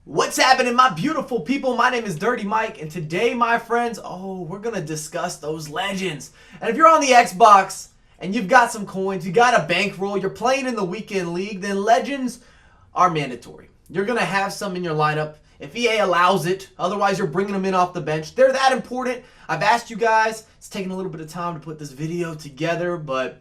What's happening, my beautiful people? My name is Dirty Mike, and today, my friends, we're gonna discuss those legends. And if you're on the Xbox and you've got some coins, you got a bankroll, you're playing in the weekend league, then legends are mandatory. You're gonna have some in your lineup if EA allows it. Otherwise, you're bringing them in off the bench. They're that important. I've asked you guys. It's taking a little bit of time to put this video together, but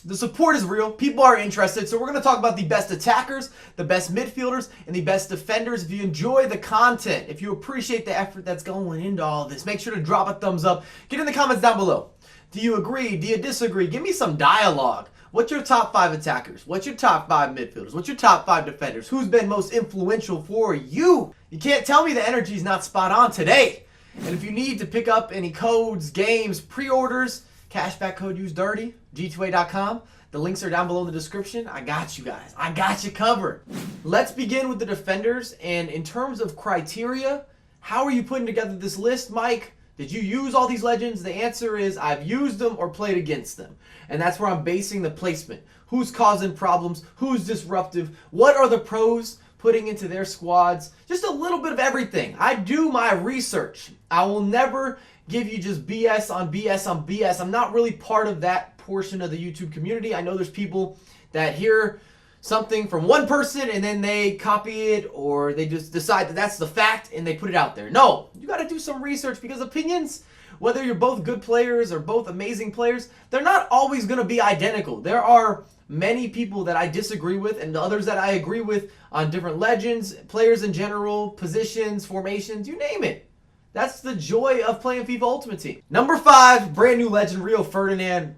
the support is real. People are interested. So we're going to talk about the best attackers, the best midfielders, and the best defenders. If you enjoy the content, if you appreciate the effort that's going into all this, make sure to drop a thumbs up. Get in the comments down below. Do you agree? Do you disagree? Give me some dialogue. What's your top 5 attackers? What's your top 5 midfielders? What's your top 5 defenders? Who's been most influential for you? You can't tell me the energy's not spot on today. And if you need to pick up any codes, games, pre-orders, cashback code use dirty, g2a.com. The links are down below in the description. I got you guys. I got you covered. Let's begin with the defenders. And in terms of criteria, how are you putting together this list, Mike? Did you use all these legends? The answer is I've used them or played against them. And that's where I'm basing the placement. Who's causing problems? Who's disruptive? What are the pros putting into their squads? Just a little bit of everything. I do my research. I will never give you just BS on BS on BS. I'm not really part of that portion of the YouTube community. I know there's people that hear something from one person and then they copy it, or they just decide that that's the fact and they put it out there. No, you got to do some research, because opinions, whether you're both good players or both amazing players, they're not always going to be identical. There are many people that I disagree with and others that I agree with on different legends, players in general, positions, formations, you name it. That's the joy of playing FIFA Ultimate Team. Number 5, brand new legend, Rio Ferdinand.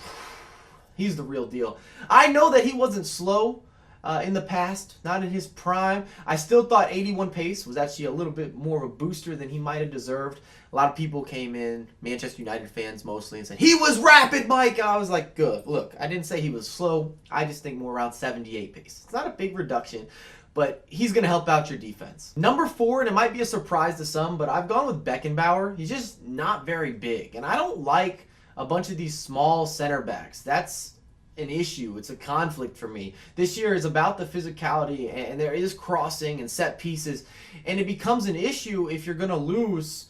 He's the real deal. I know that he wasn't slow in the past, not in his prime. I still thought 81 pace was actually a little bit more of a booster than he might have deserved. A lot of people came in, Manchester United fans mostly, and said, he was rapid, Mike. I was like, good. Look, I didn't say he was slow. I just think more around 78 pace. It's not a big reduction, but he's going to help out your defense. Number 4, and it might be a surprise to some, but I've gone with Beckenbauer. He's just not very big, and I don't like a bunch of these small center backs. That's an issue. It's a conflict for me. This year is about the physicality, and there is crossing and set pieces, and it becomes an issue if you're going to lose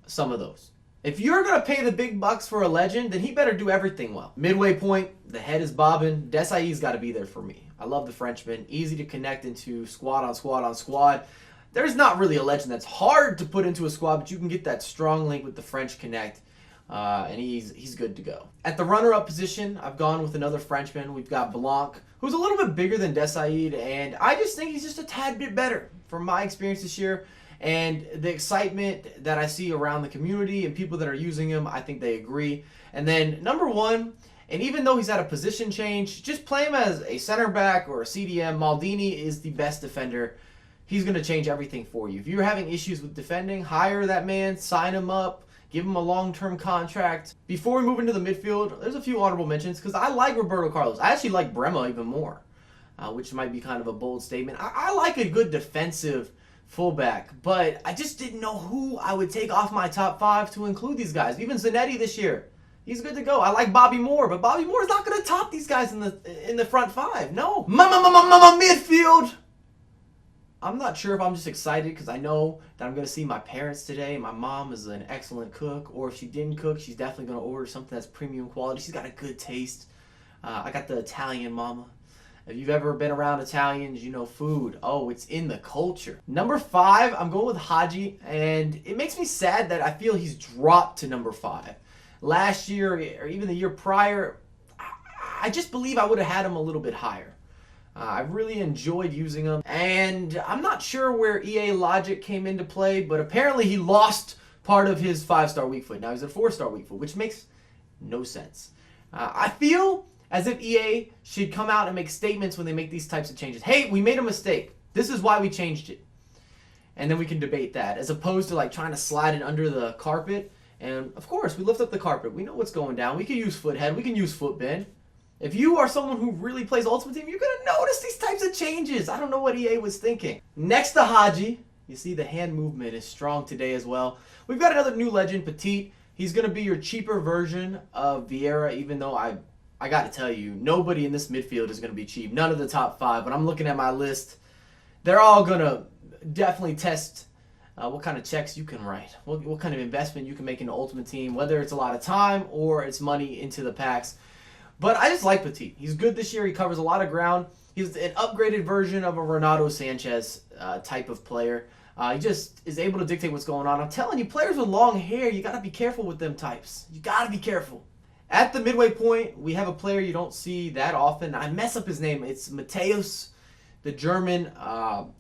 some of those. If you're going to pay the big bucks for a legend, then he better do everything well. Midway point, the head is bobbing. Desailly's got to be there for me. I love the Frenchman. Easy to connect into squad on squad on squad. There's not really a legend that's hard to put into a squad, but you can get that strong link with the French connect, and he's good to go. At the runner-up position, I've gone with another Frenchman. We've got Blanc, who's a little bit bigger than Desailly, and I just think he's just a tad bit better from my experience this year. And the excitement that I see around the community and people that are using him, I think they agree. And then number 1, and even though he's had a position change, just play him as a center back or a CDM. Maldini is the best defender. He's going to change everything for you. If you're having issues with defending, hire that man, sign him up, give him a long-term contract. Before we move into the midfield, there's a few honorable mentions, because I like Roberto Carlos. I actually like Brema even more, which might be kind of a bold statement. I like a good defensive fullback, but I just didn't know who I would take off my top 5 to include these guys. Even Zanetti this year, he's good to go. I like Bobby Moore, but Bobby Moore is not going to top these guys in the front 5. No. Midfield. I'm not sure if I'm just excited because I know that I'm going to see my parents today. My mom is an excellent cook, or if she didn't cook, she's definitely going to order something that's premium quality. She's got a good taste. I got the Italian mama. If you've ever been around Italians, you know food. Oh, it's in the culture. Number 5, I'm going with Haji, and it makes me sad that I feel he's dropped to number 5. Last year, or even the year prior, I just believe I would have had him a little bit higher. I really enjoyed using him, and I'm not sure where EA logic came into play, but apparently he lost part of his 5-star weak foot. Now he's a 4-star weak foot, which makes no sense. I feel as if EA should come out and make statements when they make these types of changes. Hey, we made a mistake. This is why we changed it. And then we can debate that, as opposed to like trying to slide it under the carpet. And of course, we lift up the carpet. We know what's going down. We can use foot head. We can use foot bend. If you are someone who really plays Ultimate Team, you're going to notice these types of changes. I don't know what EA was thinking. Next to Haji, you see the hand movement is strong today as well. We've got another new legend, Petit. He's going to be your cheaper version of Vieira, even though I got to tell you, nobody in this midfield is going to be cheap. None of the top 5. But I'm looking at my list. They're all going to definitely test what kind of checks you can write, what kind of investment you can make in the Ultimate Team, whether it's a lot of time or it's money into the packs. But I just like Petit. He's good this year. He covers a lot of ground. He's an upgraded version of a Renato Sanchez type of player. He just is able to dictate what's going on. I'm telling you, players with long hair, you got to be careful with them types. You got to be careful. At the midway point, we have a player you don't see that often. I mess up his name. It's Matthäus, the German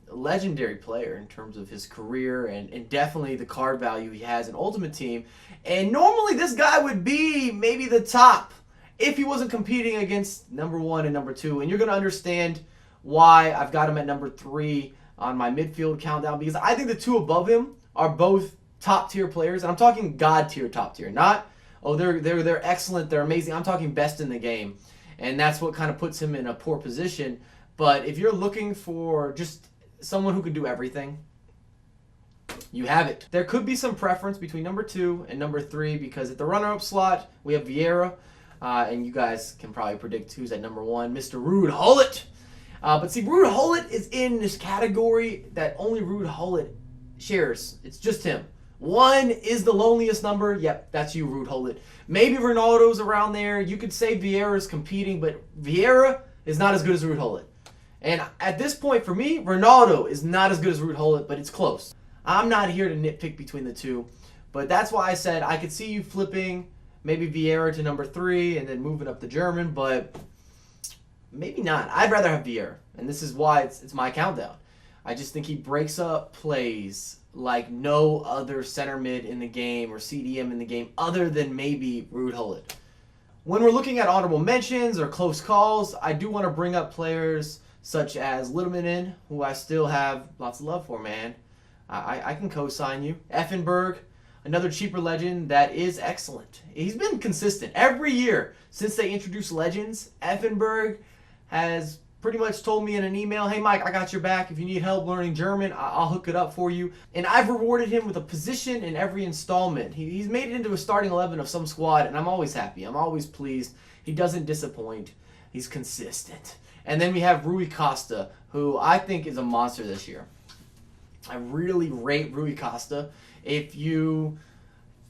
legendary player in terms of his career and definitely the card value he has in Ultimate Team. And normally this guy would be maybe the top if he wasn't competing against number 1 and number 2. And you're going to understand why I've got him at number 3 on my midfield countdown, because I think the two above him are both top tier players. And I'm talking God tier, top tier, not, oh, they're excellent, they're amazing. I'm talking best in the game. And that's what kind of puts him in a poor position. But if you're looking for just someone who can do everything, you have it. There could be some preference between number 2 and number 3, because at the runner-up slot, we have Vieira. And you guys can probably predict who's at number 1, Mr. Ruud Gullit. But see, Ruud Gullit is in this category that only Ruud Gullit shares. It's just him. 1 is the loneliest number. Yep, that's you, Ruud Gullit. Maybe Ronaldo's around there. You could say Vieira's competing, but Vieira is not as good as Ruud Gullit. And at this point, for me, Ronaldo is not as good as Ruud Gullit, but it's close. I'm not here to nitpick between the two, but that's why I said I could see you flipping maybe Vieira to number 3 and then moving up the German, but maybe not. I'd rather have Vieira, and this is why it's my countdown. I just think he breaks up plays like no other center mid in the game or CDM in the game other than maybe Ruud Gullit. When we're looking at honorable mentions or close calls, I do want to bring up players such as Littleman, who I still have lots of love for, man. I can co-sign you. Effenberg, another cheaper legend that is excellent. He's been consistent. Every year since they introduced legends, Effenberg has pretty much told me in an email, hey Mike, I got your back. If you need help learning German, I'll hook it up for you. And I've rewarded him with a position in every installment. He's made it into a starting 11 of some squad, and I'm always happy. I'm always pleased. He doesn't disappoint. He's consistent. And then we have Rui Costa, who I think is a monster this year. I really rate Rui Costa. If you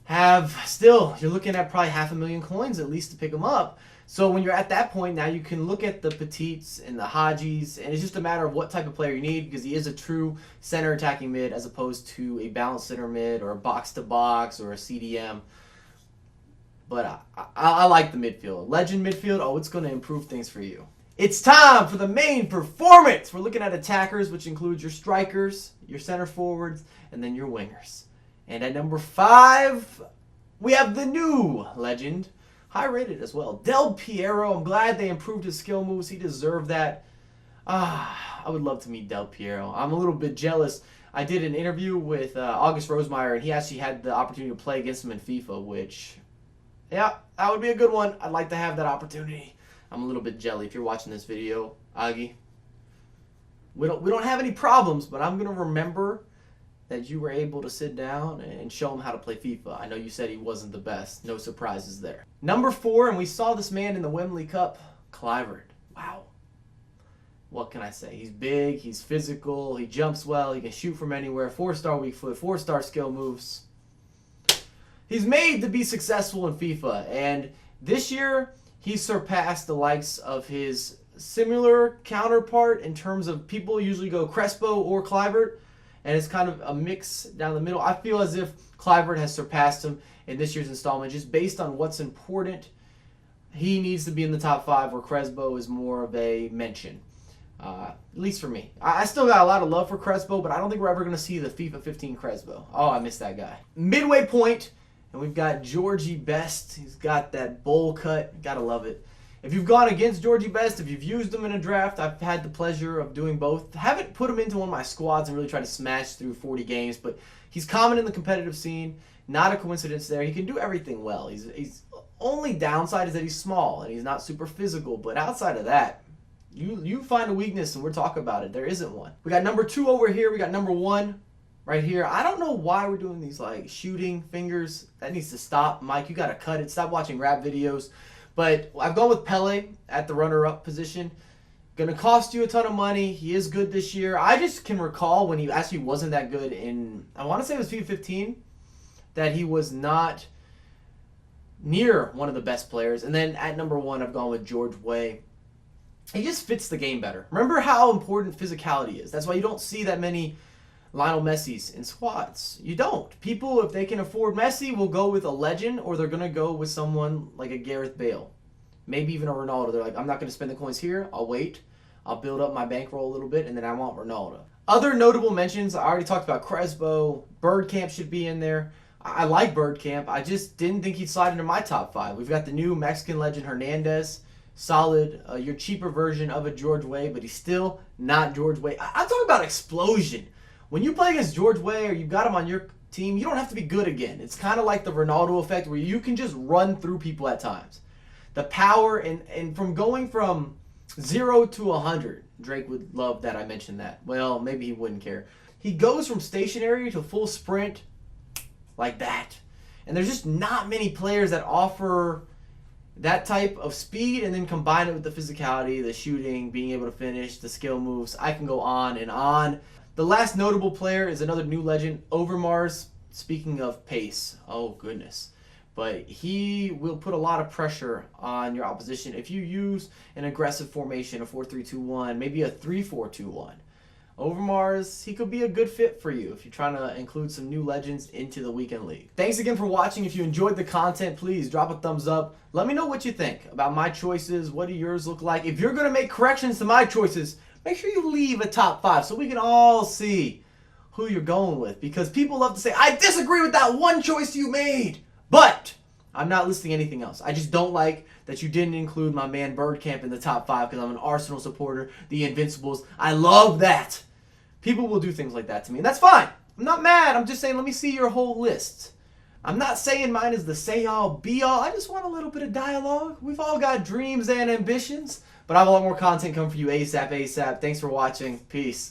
have you're looking at probably 500,000 coins at least to pick him up. So when you're at that point, now you can look at the Petits and the Hajis, and it's just a matter of what type of player you need, because he is a true center attacking mid as opposed to a balanced center mid or a box-to-box or a CDM. But I like the midfield. Legend midfield, oh, it's going to improve things for you. It's time for the main performance. We're looking at attackers, which includes your strikers, your center forwards, and then your wingers. And at number 5, we have the new legend, high rated as well, Del Piero. I'm glad they improved his skill moves. He deserved that. I would love to meet Del Piero. I'm a little bit jealous. I did an interview with August Rosemeyer, and he actually had the opportunity to play against him in FIFA, which, yeah, that would be a good one. I'd like to have that opportunity. I'm a little bit jelly. If you're watching this video, Augie, we don't have any problems, but I'm going to remember that you were able to sit down and show him how to play FIFA. I know you said he wasn't the best. No surprises there. Number 4, and we saw this man in the Wembley Cup, Kluivert. Wow. What can I say? He's big, he's physical, he jumps well, he can shoot from anywhere, 4-star weak foot, 4-star skill moves. He's made to be successful in FIFA, and this year he surpassed the likes of his similar counterpart in terms of people usually go Crespo or Kluivert, and it's kind of a mix down the middle. I feel as if Kluivert has surpassed him in this year's installment just based on what's important. He needs to be in the top 5, where Crespo is more of a mention, at least for me. I still got a lot of love for Crespo, but I don't think we're ever going to see the FIFA 15 Crespo. Oh, I missed that guy. Midway point, and we've got Georgie Best. He's got that bowl cut. Gotta love it. If you've gone against Georgie Best, if you've used him in a draft, I've had the pleasure of doing both. Haven't put him into one of my squads and really tried to smash through 40 games, but he's common in the competitive scene. Not a coincidence there. He can do everything well. He's only downside is that he's small and he's not super physical, but outside of that, you find a weakness and we're talking about it. There isn't one. We got number 2 over here. We got number 1 right here. I don't know why we're doing these like shooting fingers. That needs to stop. Mike, you got to cut it. Stop watching rap videos. But I've gone with Pele at the runner-up position Gonna cost you a ton of money. He is good this year. I just can recall when he actually wasn't that good in, I want to say it was FIFA 15, that he was not near one of the best players. And then at number 1, I've gone with George Weah. He just fits the game better. Remember how important physicality is. That's why you don't see that many Lionel Messi's in squads. You don't. People, if they can afford Messi, will go with a legend, or they're going to go with someone like a Gareth Bale. Maybe even a Ronaldo. They're like, I'm not going to spend the coins here. I'll wait. I'll build up my bankroll a little bit, and then I want Ronaldo. Other notable mentions, I already talked about Crespo. Birdcamp should be in there. I like Birdcamp. I just didn't think he'd slide into my top 5. We've got the new Mexican legend Hernandez. Solid. Your cheaper version of a George Weah, but he's still not George Weah. I'm talking about explosion. When you play against George Weah or you've got him on your team, you don't have to be good again. It's kind of like the Ronaldo effect where you can just run through people at times. The power and from going from 0 to 100, Drake would love that I mentioned that. Well, maybe he wouldn't care. He goes from stationary to full sprint like that. And there's just not many players that offer that type of speed and then combine it with the physicality, the shooting, being able to finish, the skill moves. I can go on and on. The last notable player is another new legend, Overmars. Speaking of pace, oh goodness. But he will put a lot of pressure on your opposition if you use an aggressive formation, a 4-3-2-1, maybe a 3-4-2-1. Overmars, he could be a good fit for you if you're trying to include some new legends into the weekend league. Thanks again for watching. If you enjoyed the content, please drop a thumbs up. Let me know what you think about my choices. What do yours look like? If you're going to make corrections to my choices, make sure you leave a top 5 so we can all see who you're going with. Because people love to say, I disagree with that one choice you made. But I'm not listing anything else. I just don't like that you didn't include my man Birdcamp in the top 5 because I'm an Arsenal supporter, the Invincibles. I love that. People will do things like that to me, and that's fine. I'm not mad. I'm just saying, let me see your whole list. I'm not saying mine is the say-all, be-all. I just want a little bit of dialogue. We've all got dreams and ambitions, but I have a lot more content coming for you ASAP. Thanks for watching. Peace.